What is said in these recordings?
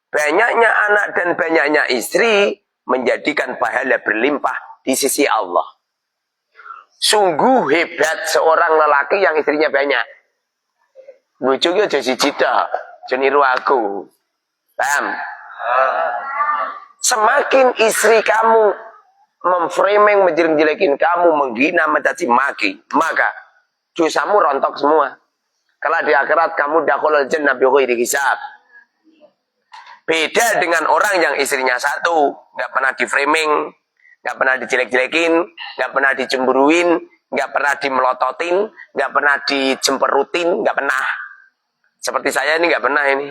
banyaknya anak dan banyaknya istri menjadikan pahala berlimpah di sisi Allah. Sungguh hebat seorang lelaki yang istrinya banyak. Bojoku aja siji tok, aja niru aku. Paham? Semakin istri kamu memframing, menjelek-jelekin kamu, menghina, mencaci maki, maka dosamu rontok semua. Kalau di akhirat kamu dakhulul jannah bi ghairi hisab. Beda dengan orang yang istrinya satu, nggak pernah di framing, nggak pernah dijelek-jelekin, nggak pernah dicemburuin, nggak pernah dimelototin, nggak pernah dijemperutin, nggak pernah. Seperti saya ini nggak pernah ini.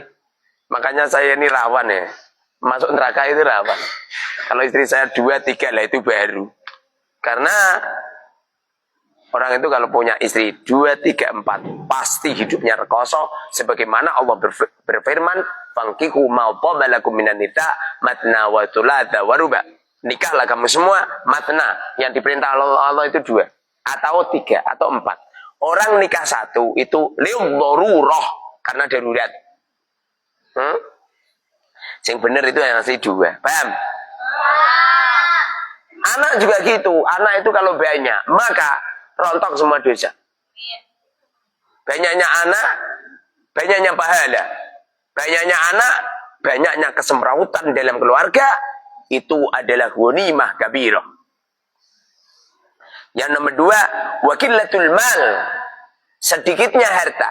Makanya saya ini rawan ya. Masuk neraka itu rawan. Kalau istri saya 2, 3 lah itu baru. Karena orang itu kalau punya istri 2, 3, 4 pasti hidupnya rekoso. Sebagaimana Allah berfirman, "Fankihu ma taba lakum minan nisa matna wa thulatha wa ruba." Nikahlah kamu semua matna. Yang diperintah Allah itu 2 atau 3 atau 4. Orang nikah 1 itu liudharurah karena darurat. Yang benar itu yang ngasih 2. Paham? Anak juga gitu. Anak itu kalau banyak, maka rontok semua dosa. Banyaknya anak, banyaknya pahala. Banyaknya anak, banyaknya kesemrawutan dalam keluarga. Itu adalah ghanimah kabirah. Yang nomor 2, wakilatul mal. Sedikitnya harta.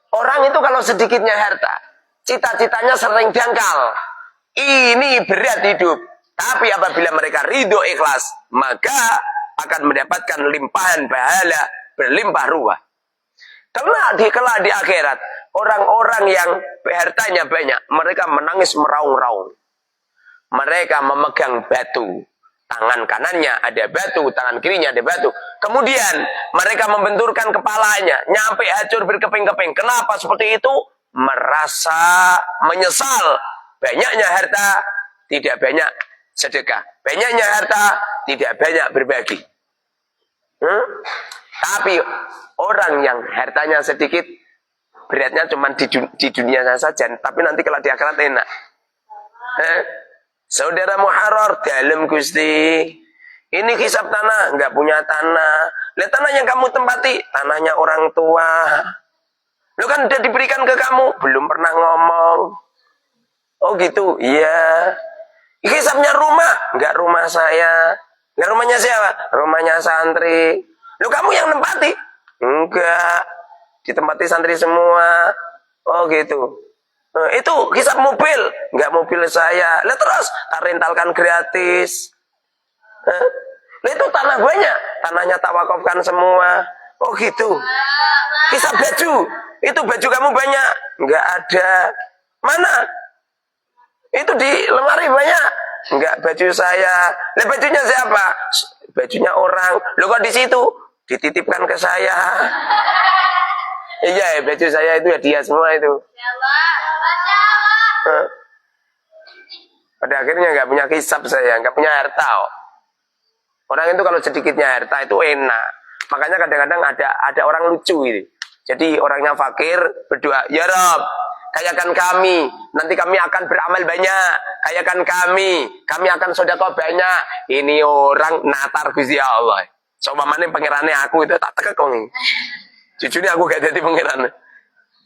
Orang itu kalau sedikitnya harta, cita-citanya sering dangkal. Ini berat hidup. Tapi apabila mereka ridho ikhlas, maka akan mendapatkan limpahan pahala berlimpah ruah. Kelak di akhirat, orang-orang yang hartanya banyak, mereka menangis meraung-raung. Mereka memegang batu. Tangan kanannya ada batu, tangan kirinya ada batu. Kemudian mereka membenturkan kepalanya, nyampe hancur berkeping-keping. Kenapa seperti itu? Merasa menyesal. Banyaknya harta, tidak banyak sedekah. Banyaknya harta, tidak banyak berbagi. Tapi orang yang hartanya sedikit, beratnya cuma di dunia saja. Tapi nanti kalau di akhirat enak. Saudara Muharrar, dalam Gusti. Ini hisab tanah, nggak punya tanah. Lihat tanah yang kamu tempati, tanahnya orang tua. Lu kan udah diberikan ke kamu, belum pernah ngomong. Oh gitu, iya. Hisabnya rumah, nggak rumah saya. Nggak rumahnya siapa? Rumahnya santri. Lu kamu yang nempati? Enggak. Ditempati santri semua. Oh gitu. Itu hisab mobil, nggak mobil saya. Lah terus tak rentalkan gratis. Lah itu tanah banyak, tanahnya tak wakafkan semua. Oh gitu. Hisab baju, itu baju kamu banyak, nggak ada. Mana? Itu di lemari banyak, nggak baju saya. Lah bajunya siapa? Bajunya orang. Lo kok di situ? Dititipkan ke saya. Iya, baju saya itu ya dia semua itu. Pada akhirnya nggak punya hisab saya, nggak punya harta. Orang itu kalau sedikitnya harta itu enak. Makanya kadang-kadang ada orang lucu ini. Jadi orangnya fakir berdoa, ya Rob, kayakan kami, nanti kami akan beramal banyak. Kayakan kami akan sedekah banyak. Ini orang natar Gusti Allah. Coba mana pangerane aku itu tak tekek kong. Jujurnya aku gak jadi pangerane.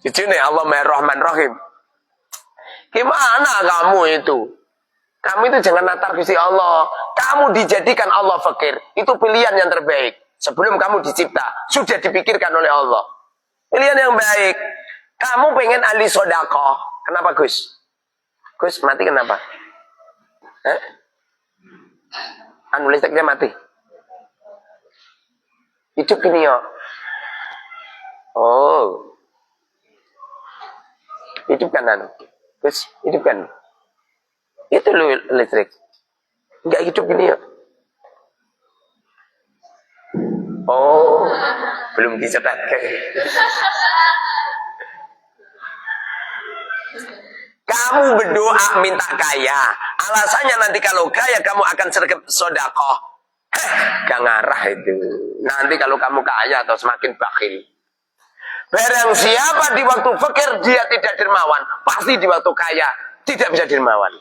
Jujurnya Allah Maha Rahman Rahim. Gimana kamu itu? Kamu itu jangan natar Gusti Allah. Kamu dijadikan Allah fakir. Itu pilihan yang terbaik. Sebelum kamu dicipta, sudah dipikirkan oleh Allah. Pilihan yang baik. Kamu pengen ahli sodako. Kenapa Gus? Gus mati kenapa? Anu listriknya mati. Hidup gini ya. Oh. Hidup kan anu. Gus, hidup kan. Itu loh listrik. Enggak hidup gini ya. Oh, belum dicetak. Kamu berdoa minta kaya. Alasannya nanti kalau kaya kamu akan sedekah. Gak ngarah itu. Nanti kalau kamu kaya atau semakin bakhil. Barang siapa di waktu fakir dia tidak dermawan, pasti di waktu kaya tidak bisa dermawan.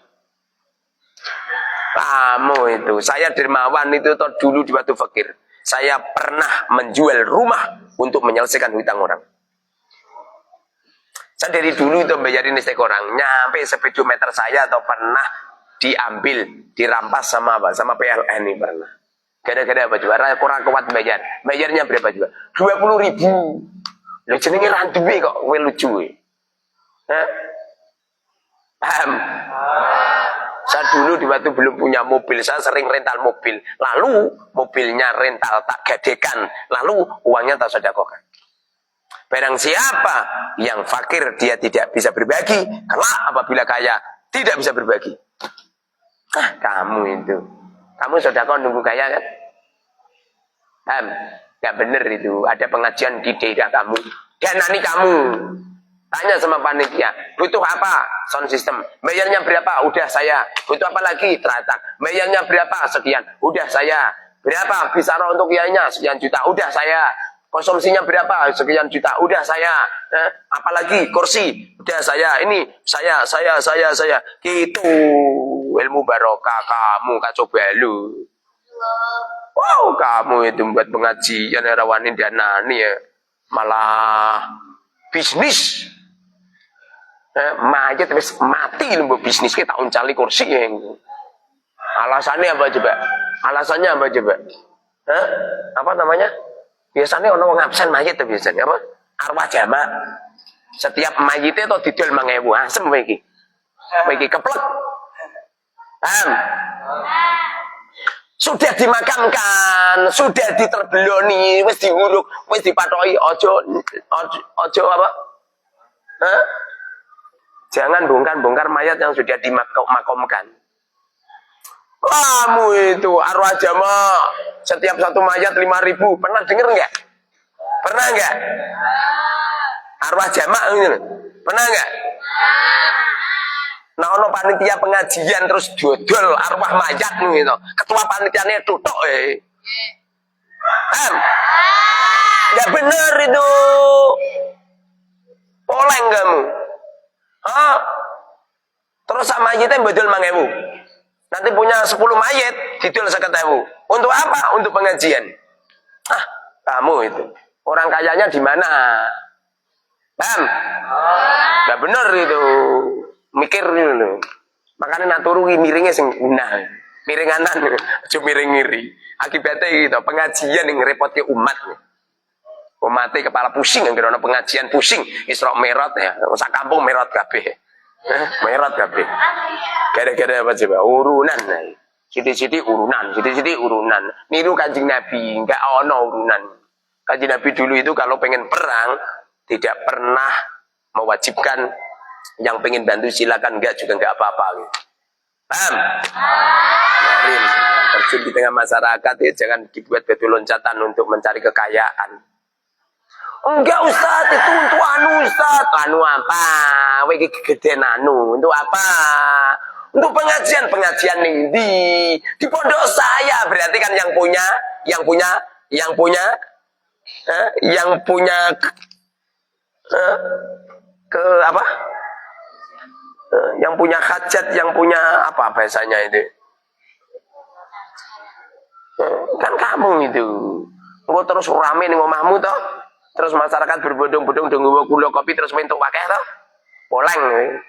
Kamu itu, saya dermawan itu dulu di waktu fakir. Saya pernah menjual rumah untuk menyelesaikan hutang orang. Saya dari dulu itu bayarin listrik orang, nyampe speedometer saya atau pernah diambil, dirampas sama apa? Sama PLN ini pernah. Gara-gara apa juga? Kurang kuat bayar. Bayarnya berapa juga? 20.000. Lu jenenge randuwe kok, kowe lucu. Hah? Paham? Saya dulu di waktu belum punya mobil, saya sering rental mobil. Lalu mobilnya rental tak gadekan, lalu uangnya tak sedekahkan. Barang siapa yang fakir dia tidak bisa berbagi, kelak apabila kaya tidak bisa berbagi. Kamu itu, kamu sedekah nunggu kaya kan? Gak bener itu. Ada pengajian di daerah kamu, danani kamu. Tanya sama panitia, butuh apa? Sound system. Bayarnya berapa? Udah saya. Butuh apa lagi? Teratak. Bayarnya berapa? Sekian. Udah saya. Berapa? Bisa untuk kiainya? Sekian juta. Udah saya. Konsumsinya berapa? Sekian juta. Udah saya. Apalagi? Kursi. Udah saya. Ini saya. Gitu. Ilmu barokah kamu kacau balu. Wow, kamu itu buat pengajian rawanin danani ya. Malah bisnis. Mayat wis mati lho bisnis kita uncali kursi yang. Alasannya apa coba? Alasannya apa coba? Apa namanya? Biasanya orang ngabsen mayat tuh biasanya apa? Arwah jamak. Setiap mayit itu didol 5.000 asem iki. Iki keplek. Paham? Sudah dimakamkan, sudah diterbeloni, wis diuruk, wis dipatoki, ojo apa? Jangan bongkar-bongkar mayat yang sudah dimakamkan. Kamu itu arwah jamaah, setiap satu mayat 5.000. Pernah dengar enggak? Pernah enggak? Arwah jamaah ini. Pernah enggak? Nah, ono panitia pengajian terus dodol arwah mayat gitu. Ketua panitianya tutuk Enggak bener itu. Poleng kamu. Terus sama mayitnya bodol 5.000. Nanti punya 10 mayit didol 50.000. Untuk apa? Untuk pengajian. Kamu itu. Orang kayanya di mana? Paham? Enggak bener itu. Mikir dulu. Makanya naturungi miringnya sing nah. Miringanan, aja miring ngiri. Akibatnya gitu, pengajian yang ngerepotke umat. Umatnya kepala pusing, yang kira pengajian pusing. Isra Mi'raj ya, sak kampung Mi'raj kabeh. Mi'raj kabeh. Gara-gara apa coba? Urunan. Sidi-sidi urunan, sidi-sidi urunan. Niru Kanjeng Nabi, enggak ono urunan. Kanjeng Nabi dulu itu kalau pengen perang tidak pernah mewajibkan yang pengen bantu silakan, enggak juga enggak apa-apa gitu. Paham? Terjun di tengah masyarakat ya, jangan dibuat batu loncatan untuk mencari kekayaan. Enggak Ustaz, itu untuk anu Ustaz. Anu apa? Wegi kegedean anu. Untuk apa? Untuk pengajian di pondok saya. Berarti kan yang punya ke apa? Yang punya hajat, yang punya apa bahasanya itu? Kan kamu itu. Engko terus rame ning omahmu toh. Terus masyarakat berbondong-bondong nggawa gula kopi terus mentuk akeh toh. Poleng.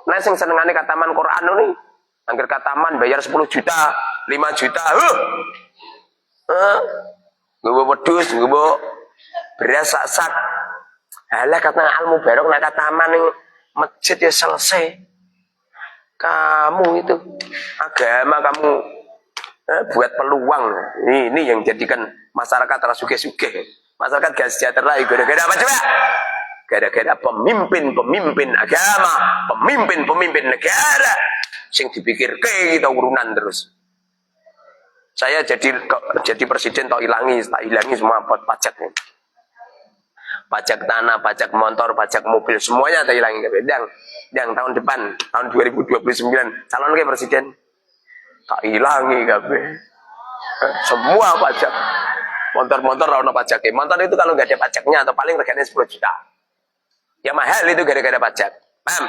Nah sing senengane kataman Quran nih. Angger kataman bayar 10 juta, 5 juta. Nggawa wedhus, nggawa beras sak-sak. Halah kata Al Mubarok nek kataman ning masjid ya selesai. Kamu itu agama kamu buat peluang. Ini yang jadikan masyarakat tersuge-suge. Masyarakat gak sejahtera gara-gara apa coba? Gara-gara pemimpin agama, pemimpin negara sing dipikirke kita urunan terus. Saya jadi presiden tak hilangi semua pajak. Pajak tanah, pajak motor, pajak mobil, semuanya tak hilangi. Yang tahun depan, tahun 2029 calon ke presiden tak hilangi kabeh. Semua pajak. Motor ono pajaknya. Motor itu kalau nggak ada pajaknya atau paling regane 10 juta. Yang mahal itu gara-gara pajak. Paham?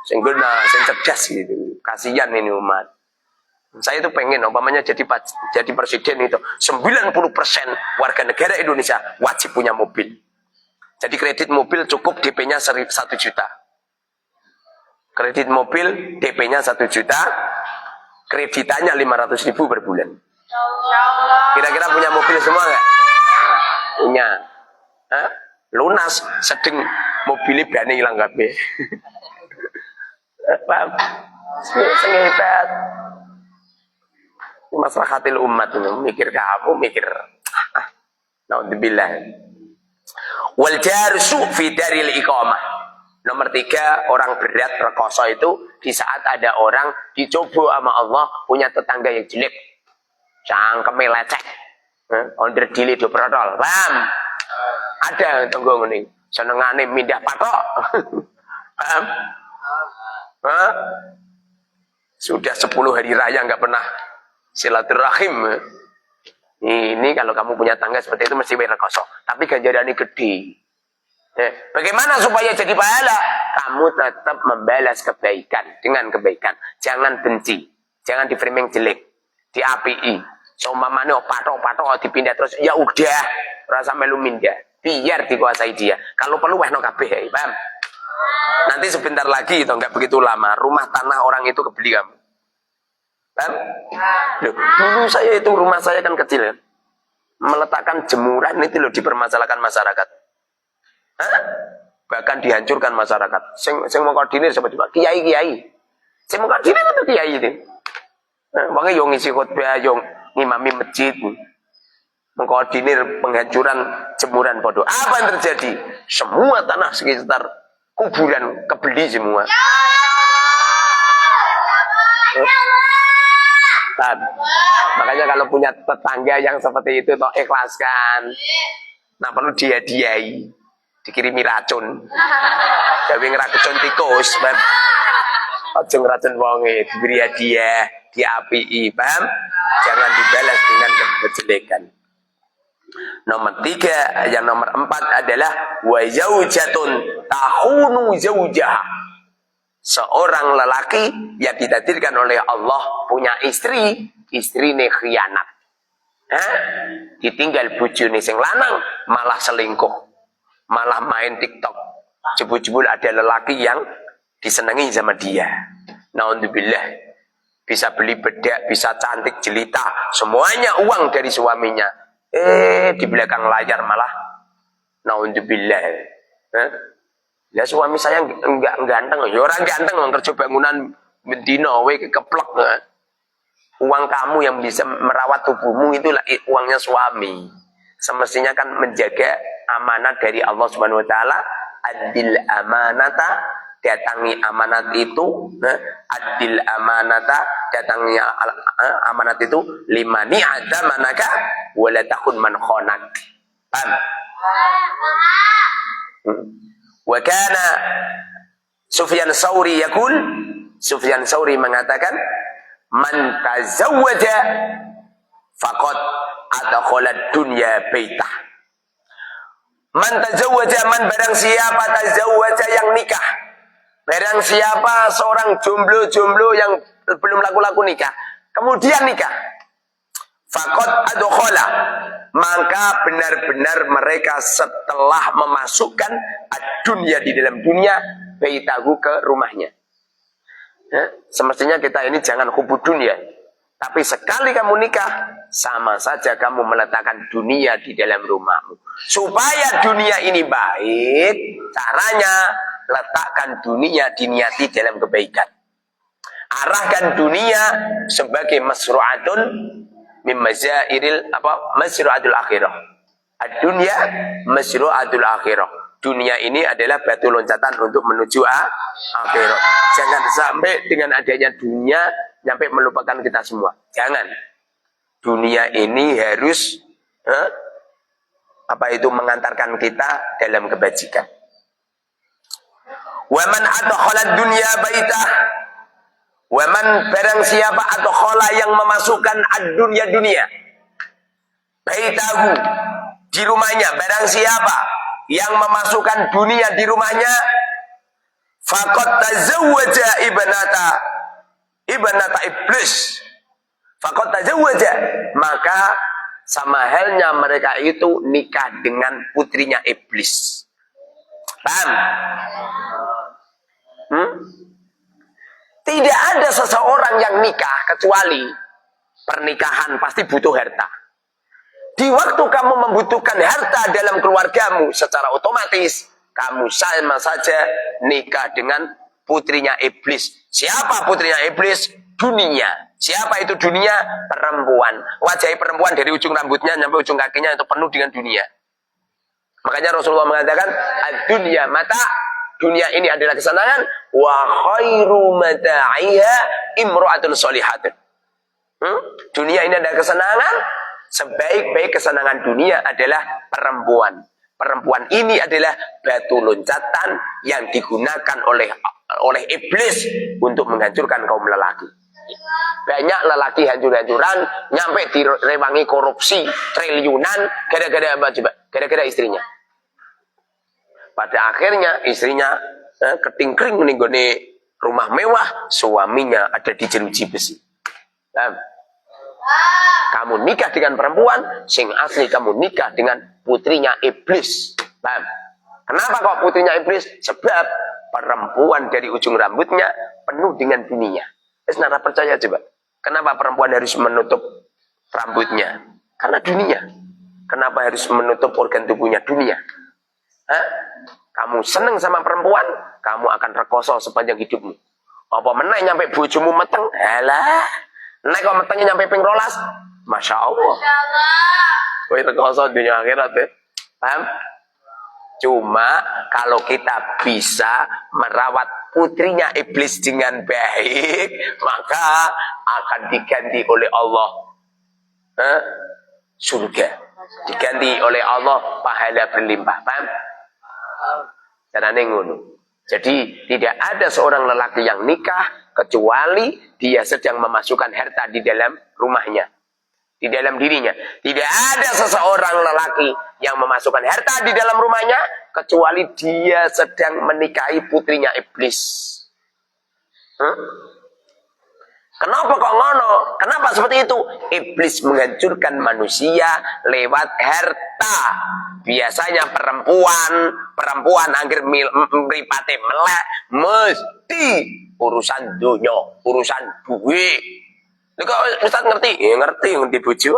sing guna, sing cerdas gitu. Kasihan ini umat. Saya itu pengen umpamanya jadi presiden itu 90% warga negara Indonesia wajib punya mobil. Jadi kredit mobil cukup DP-nya 1 juta. Kredit mobil DP-nya 1 juta, kreditannya 500.000 per bulan. Kira-kira punya mobil semua nggak? Punya. Hah? Lunas, sedang mobilnya bani hilang kabeh. Paham? Sengitat. Maslahatil umat itu mikir kamu, mikir. Naudzubillah. Wal jarsu fi daril iqamah. Nomor 3, orang berat rekoso itu di saat ada orang dicoba sama Allah punya tetangga yang jelek. Cangkeme lecek. Onder dili do protol. Paham? Ada tunggu ngene. Senengane mindah patok. Paham? Hah? Sudah 10 hari raya enggak pernah silaturahim. Ini kalau kamu punya tangga seperti itu mesti rekoso. Tapi ganjarannya gede. Bagaimana supaya jadi pahala? Kamu tetap membalas kebaikan dengan kebaikan. Jangan benci. Jangan di framing jelek. Di API. Seumpamanya patok-patok dipindah terus. Ya udah. Rasa melu mindah. Biar dikuasai dia. Kalau perlu wehno kabeh. Paham? Nanti sebentar lagi itu enggak begitu lama. Rumah tanah orang itu kebeli kamu. Paham? Loh, dulu saya itu rumah saya kan kecil ya. Meletakkan jemuran itu loh dipermasalahkan masyarakat. Hah? Bahkan dihancurkan masyarakat. Sing mau koordinir siapa coba? Kiai. Sing mau koordinir itu kiai itu. Wong yo ngisi khotbah, yo ngimami masjid. Mengkoordinir penghancuran jemuran podo. Apa yang terjadi? Semua tanah sekitar kuburan kebeli semua. Makanya kalau punya tetangga yang seperti itu toh ikhlaskan. Nah perlu dihadiahi, dikirimi racun. Gawe ngeracun tikus, Bang. Aja ngeracun wonge, diberi hadiah, diapii, paham? Jangan dibalas dengan kejelekan. Nomor 3, yang nomor 4 adalah wa zaujatun tahunu zaujaha. Seorang lelaki yang ditakdirkan oleh Allah punya istri, istrine khianat. Ditinggal bojone sing lanang malah selingkuh. Malah main TikTok. Jebul-jebul ada lelaki yang disenangi sama dia. Naudzubillah. Bisa beli bedak, bisa cantik jelita, semuanya uang dari suaminya. Di belakang layar malah naudzubillah. Ya suami saya enggak ganteng, ya orang ganteng orang kerja bangunan bendino we keplek. Uang kamu yang bisa merawat tubuhmu itulah uangnya suami. Semestinya kan menjaga amanat dari Allah Subhanahu wa taala, adil amanata, datangi amanat itu, adil amanata, datangi amanat itu, limani ada manaka wala takun man khonak. Paham? Wa kana Sufyan Tsauri yaqul, Sufyan Tsauri mengatakan, man tazawwaja faqad adkhala dunya baitah. Man tazawwaja, man barang siapa tazawwaja yang nikah. Barang siapa seorang jomblo-jomblo yang belum laku-laku nikah, kemudian nikah. Faqad adkhala, maka benar-benar mereka setelah memasukkan dunia di dalam dunia baitahu ke rumahnya. Semestinya kita ini jangan hubud dunia. Tapi sekali kamu nikah, sama saja kamu meletakkan dunia di dalam rumahmu. Supaya dunia ini baik, caranya letakkan dunia diniati dalam kebaikan. Arahkan dunia sebagai masru'atun min mazairil masru'atul akhirah. Ad-dunya masru'atul akhirah. Dunia ini adalah batu loncatan untuk menuju akhirat. Jangan sampai dengan adanya dunia sampai melupakan kita semua. Jangan. Dunia ini harus mengantarkan kita dalam kebajikan. Wa man adkhala dunya baitah, wa man barang siapa adkhala yang memasukkan ad-dunya dunia baitahu di rumahnya, barang siapa yang memasukkan dunia di rumahnya, faqad tazawwaja ibnata iblis. Faqad tazawwaja, maka sama halnya mereka itu nikah dengan putrinya iblis. Paham? Tidak ada seseorang yang nikah kecuali pernikahan pasti butuh harta. Di waktu kamu membutuhkan harta dalam keluargamu, secara otomatis kamu sama saja nikah dengan putrinya iblis. Siapa putrinya iblis? Dunia. Siapa itu dunia? Perempuan. Wajah perempuan dari ujung rambutnya sampai ujung kakinya itu penuh dengan dunia. Makanya Rasulullah mengatakan, ad-dunya mata, dunia ini adalah kesenangan, wa khairu mata'iha imra'atun sholihatun. Dunia ini adalah kesenangan, sebaik-baik kesenangan dunia adalah perempuan. Perempuan ini adalah batu loncatan yang digunakan oleh iblis untuk menghancurkan kaum lelaki. Banyak lelaki hancur-hancuran, nyampe direwangi korupsi triliunan, gara-gara apa coba? Gara-gara istrinya. Pada akhirnya istrinya ketingkring meninggalkan rumah mewah, suaminya ada di jeruji besi. Kamu nikah dengan perempuan, sing asli kamu nikah dengan putrinya iblis. Paham? Kenapa kok putrinya iblis? Sebab perempuan dari ujung rambutnya penuh dengan dunia. Nara percaya coba. Kenapa perempuan harus menutup rambutnya? Karena dunia. Kenapa harus menutup organ tubuhnya? Dunia. Hah? Kamu seneng sama perempuan, kamu akan rekoso sepanjang hidupmu. Apa meneh nyampe bojomu meteng? Halah. Nek kok metengnya nyampe ping 12, Masya Allah. Kowe rekoso dunia akhirat deh. Paham? Cuma kalau kita bisa merawat putrinya iblis dengan baik, maka akan diganti oleh Allah surga. Diganti oleh Allah pahala berlimpah. Paham? Carane ngono. Jadi tidak ada seorang lelaki yang nikah kecuali dia sedang memasukkan harta di dalam rumahnya, di dalam dirinya. Tidak ada seseorang lelaki yang memasukkan harta di dalam rumahnya kecuali dia sedang menikahi putrinya iblis. Kenapa kok ngono? Kenapa seperti itu? Iblis menghancurkan manusia lewat harta. Biasanya perempuan anggere mripate melek mesti urusan dunya, urusan duit. Lha kok Ustaz ngerti? Ya ngerti ngerti bojo.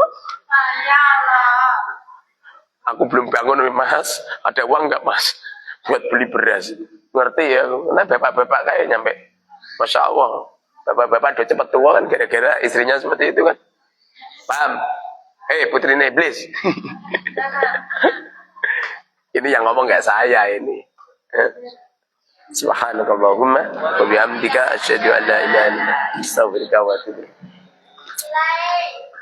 Aku belum bangun Mas. Ada uang enggak Mas? Buat beli beras. Ngerti ya? Nah bapak-bapak kayak nyampe. Masya Allah. Bapak-bapak udah cepat tua kan gara-gara istrinya seperti itu kan. Paham? Putri iblis. Ini yang ngomong nggak saya ini. Subhanakallahumma wa bihamdika asyhadu an la ilaha illa anta astaghfiruka wa atubu ilaik.